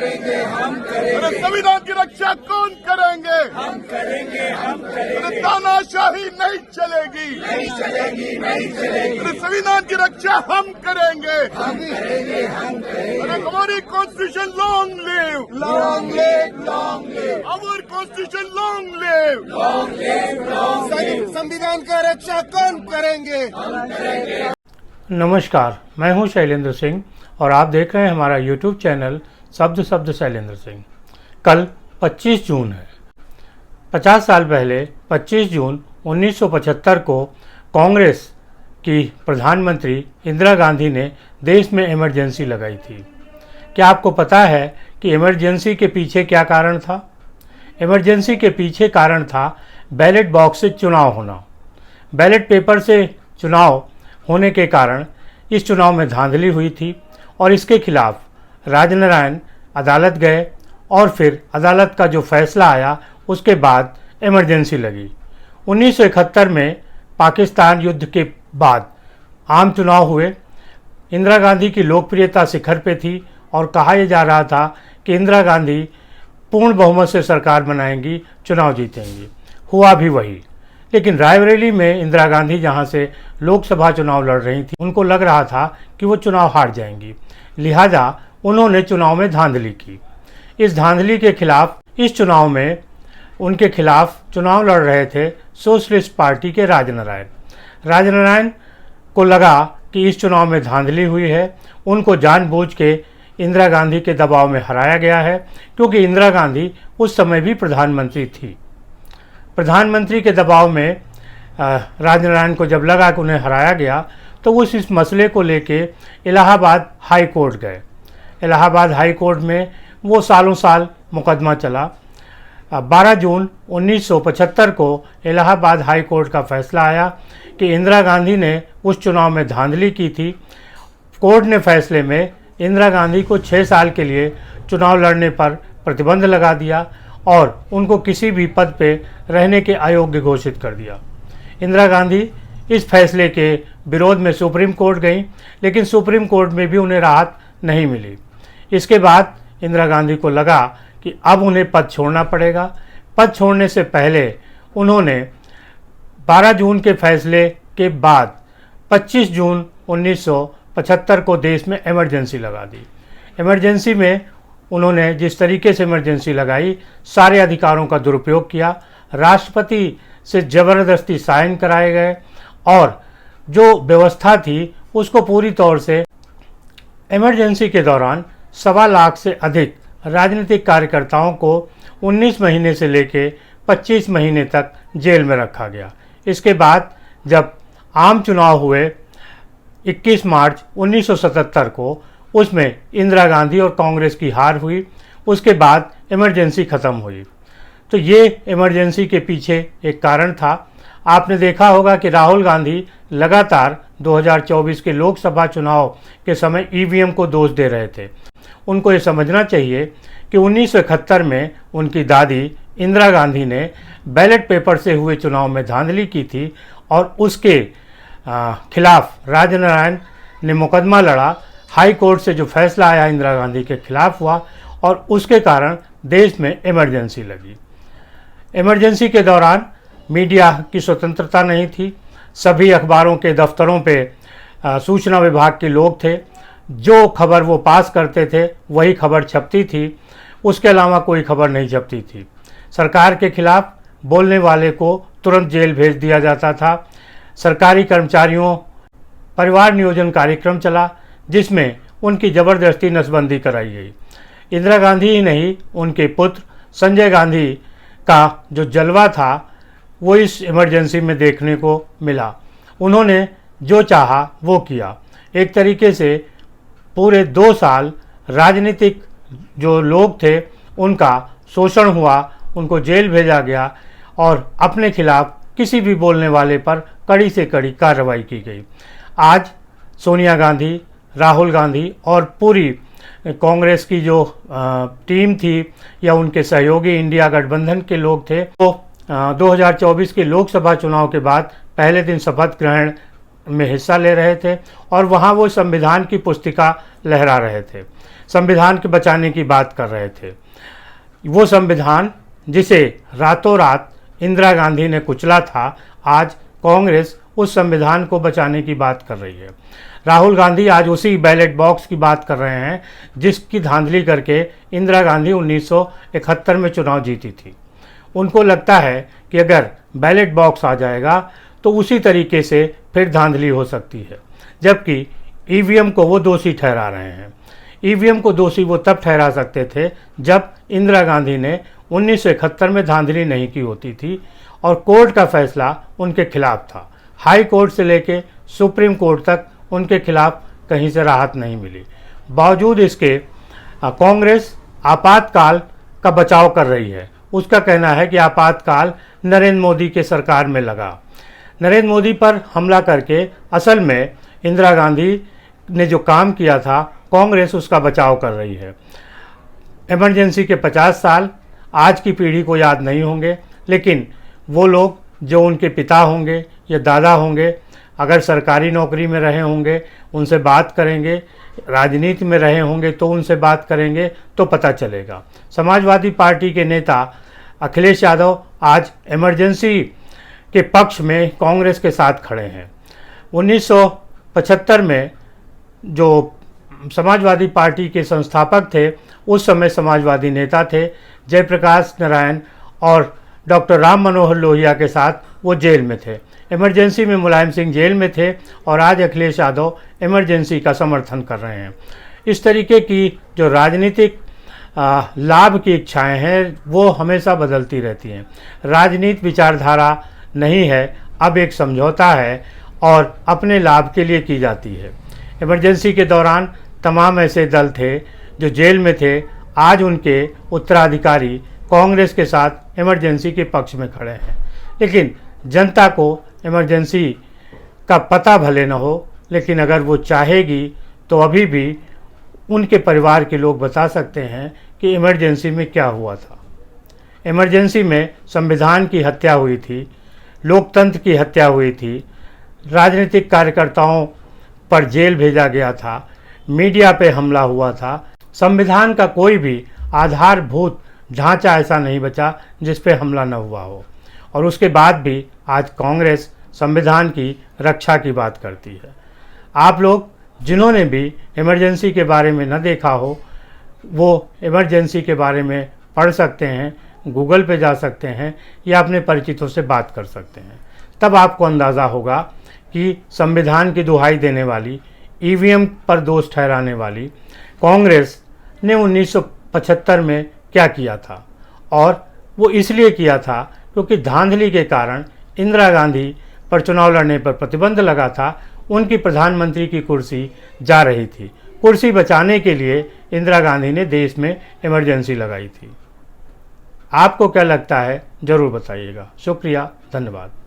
अरे संविधान की रक्षा कौन करेंगे? हम करेंगे। अरे तानाशाही नहीं चलेगी। अरे संविधान की रक्षा हम करेंगे। अरे हमारी constitution long live, our constitution long live. संविधान का रक्षा कौन करेंगे? नमस्कार, मैं हूं शैलेंद्र सिंह और आप देख रहे हैं हमारा YouTube चैनल शब्द शब्द शैलेंद्र सिंह। कल 25 जून है। 50 साल पहले 25 जून 1975 को कांग्रेस की प्रधानमंत्री इंदिरा गांधी ने देश में इमरजेंसी लगाई थी। क्या आपको पता है कि इमरजेंसी के पीछे क्या कारण था? इमरजेंसी के पीछे कारण था बैलेट बॉक्स से चुनाव होना। बैलेट पेपर से चुनाव होने के कारण इस चुनाव में धांधली हुई थी और इसके खिलाफ राजनारायण अदालत गए और फिर अदालत का जो फैसला आया उसके बाद इमरजेंसी लगी। 1971 में पाकिस्तान युद्ध के बाद आम चुनाव हुए। इंदिरा गांधी की लोकप्रियता शिखर पे थी और कहा यह जा रहा था कि इंदिरा गांधी पूर्ण बहुमत से सरकार बनाएंगी, चुनाव जीतेंगी। हुआ भी वही। लेकिन रायबरेली में इंदिरा गांधी जहां से लोकसभा चुनाव लड़ रही थी, उनको लग रहा था कि वो चुनाव हार जाएंगी, लिहाजा उन्होंने चुनाव में धांधली की। इस धांधली के खिलाफ इस चुनाव में उनके खिलाफ चुनाव लड़ रहे थे सोशलिस्ट पार्टी के राजनारायण को लगा कि इस चुनाव में धांधली हुई है, उनको जानबूझ के इंदिरा गांधी के दबाव में हराया गया है, क्योंकि इंदिरा गांधी उस समय भी प्रधानमंत्री थी। प्रधानमंत्री के दबाव में राजनारायण को जब लगा कि उन्हें हराया गया तो वो इस मसले को लेके इलाहाबाद हाई कोर्ट गए। इलाहाबाद हाई कोर्ट में वो सालों साल मुकदमा चला। 12 जून 1975 को इलाहाबाद हाई कोर्ट का फैसला आया कि इंदिरा गांधी ने उस चुनाव में धांधली की थी। कोर्ट ने फैसले में इंदिरा गांधी को 6 साल के लिए चुनाव लड़ने पर प्रतिबंध लगा दिया और उनको किसी भी पद पे रहने के अयोग्य घोषित कर दिया। इंदिरा गांधी इस फैसले के विरोध में सुप्रीम कोर्ट गई, लेकिन सुप्रीम कोर्ट में भी उन्हें राहत नहीं मिली। इसके बाद इंदिरा गांधी को लगा कि अब उन्हें पद छोड़ना पड़ेगा। पद छोड़ने से पहले उन्होंने 12 जून के फैसले के बाद 25 जून 1975 को देश में इमरजेंसी लगा दी। इमरजेंसी में उन्होंने जिस तरीके से इमरजेंसी लगाई, सारे अधिकारों का दुरुपयोग किया। राष्ट्रपति से ज़बरदस्ती साइन कराए गए और जो व्यवस्था थी उसको पूरी तौर से इमरजेंसी के दौरान 1.25 लाख से अधिक राजनीतिक कार्यकर्ताओं को 19 महीने से लेके 25 महीने तक जेल में रखा गया। इसके बाद जब आम चुनाव हुए 21 मार्च 1977 को, उसमें इंदिरा गांधी और कांग्रेस की हार हुई। उसके बाद इमरजेंसी ख़त्म हुई। तो ये इमरजेंसी के पीछे एक कारण था। आपने देखा होगा कि राहुल गांधी लगातार 2024 के लोकसभा चुनाव के समय ईवीएम को दोष दे रहे थे। उनको ये समझना चाहिए कि 1971 में उनकी दादी इंदिरा गांधी ने बैलेट पेपर से हुए चुनाव में धांधली की थी और उसके खिलाफ राजनारायण ने मुकदमा लड़ा। हाई कोर्ट से जो फैसला आया इंदिरा गांधी के खिलाफ हुआ और उसके कारण देश में इमरजेंसी लगी। इमरजेंसी के दौरान मीडिया की स्वतंत्रता नहीं थी। सभी अखबारों के दफ्तरों पे सूचना विभाग के लोग थे। जो खबर वो पास करते थे वही खबर छपती थी, उसके अलावा कोई खबर नहीं छपती थी। सरकार के खिलाफ बोलने वाले को तुरंत जेल भेज दिया जाता था। सरकारी कर्मचारियों परिवार नियोजन कार्यक्रम चला, जिसमें उनकी ज़बरदस्ती नसबंदी कराई गई। इंदिरा गांधी ही नहीं, उनके पुत्र संजय गांधी का जो जलवा था वो इस इमरजेंसी में देखने को मिला। उन्होंने जो चाहा वो किया। एक तरीके से पूरे 2 साल राजनीतिक जो लोग थे उनका शोषण हुआ, उनको जेल भेजा गया और अपने खिलाफ किसी भी बोलने वाले पर कड़ी से कड़ी कार्रवाई की गई। आज सोनिया गांधी, राहुल गांधी और पूरी कांग्रेस की जो टीम थी या उनके सहयोगी इंडिया गठबंधन के लोग थे, तो 2024 के लोकसभा चुनाव के बाद पहले दिन शपथ ग्रहण में हिस्सा ले रहे थे और वहाँ वो संविधान की पुस्तिका लहरा रहे थे, संविधान के बचाने की बात कर रहे थे। वो संविधान जिसे रातों रात इंदिरा गांधी ने कुचला था, आज कांग्रेस उस संविधान को बचाने की बात कर रही है। राहुल गांधी आज उसी बैलेट बॉक्स की बात कर रहे हैं जिसकी धांधली करके इंदिरा गांधी 1971 में चुनाव जीती थी। उनको लगता है कि अगर बैलेट बॉक्स आ जाएगा तो उसी तरीके से फिर धांधली हो सकती है, जबकि ईवीएम को वो दोषी ठहरा रहे हैं। ईवीएम को दोषी वो तब ठहरा सकते थे जब इंदिरा गांधी ने 1971 में धांधली नहीं की होती थी और कोर्ट का फैसला उनके खिलाफ था। हाई कोर्ट से लेके सुप्रीम कोर्ट तक उनके खिलाफ कहीं से राहत नहीं मिली। बावजूद इसके कांग्रेस आपातकाल का बचाव कर रही है। उसका कहना है कि आपातकाल नरेंद्र मोदी के सरकार में लगा। नरेंद्र मोदी पर हमला करके असल में इंदिरा गांधी ने जो काम किया था, कांग्रेस उसका बचाव कर रही है। इमरजेंसी के 50 साल आज की पीढ़ी को याद नहीं होंगे, लेकिन वो लोग जो उनके पिता होंगे या दादा होंगे, अगर सरकारी नौकरी में रहे होंगे उनसे बात करेंगे, राजनीति में रहे होंगे तो उनसे बात करेंगे तो पता चलेगा। समाजवादी पार्टी के नेता अखिलेश यादव आज इमरजेंसी के पक्ष में कांग्रेस के साथ खड़े हैं। 1975 में जो समाजवादी पार्टी के संस्थापक थे, उस समय समाजवादी नेता थे जयप्रकाश नारायण और डॉक्टर राम मनोहर लोहिया के साथ वो जेल में थे। इमरजेंसी में मुलायम सिंह जेल में थे और आज अखिलेश यादव इमरजेंसी का समर्थन कर रहे हैं। इस तरीके की जो राजनीतिक लाभ की इच्छाएं हैं वो हमेशा बदलती रहती हैं। राजनीति विचारधारा नहीं है, अब एक समझौता है और अपने लाभ के लिए की जाती है। इमरजेंसी के दौरान तमाम ऐसे दल थे जो जेल में थे, आज उनके उत्तराधिकारी कांग्रेस के साथ इमरजेंसी के पक्ष में खड़े हैं। लेकिन जनता को इमरजेंसी का पता भले न हो, लेकिन अगर वो चाहेगी तो अभी भी उनके परिवार के लोग बता सकते हैं कि इमरजेंसी में क्या हुआ था। इमरजेंसी में संविधान की हत्या हुई थी, लोकतंत्र की हत्या हुई थी, राजनीतिक कार्यकर्ताओं पर जेल भेजा गया था, मीडिया पे हमला हुआ था। संविधान का कोई भी आधारभूत ढांचा ऐसा नहीं बचा जिस पे हमला न हुआ हो, और उसके बाद भी आज कांग्रेस संविधान की रक्षा की बात करती है। आप लोग जिन्होंने भी इमरजेंसी के बारे में न देखा हो, वो इमरजेंसी के बारे में पढ़ सकते हैं, गूगल पे जा सकते हैं या अपने परिचितों से बात कर सकते हैं। तब आपको अंदाज़ा होगा कि संविधान की दुहाई देने वाली, ईवीएम पर दोष ठहराने वाली कांग्रेस ने 1975 में क्या किया था। और वो इसलिए किया था क्योंकि धांधली के कारण इंदिरा गांधी पर चुनाव लड़ने पर प्रतिबंध लगा था। उनकी प्रधानमंत्री की कुर्सी जा रही थी। कुर्सी बचाने के लिए इंदिरा गांधी ने देश में इमरजेंसी लगाई थी। आपको क्या लगता है ज़रूर बताइएगा। शुक्रिया, धन्यवाद।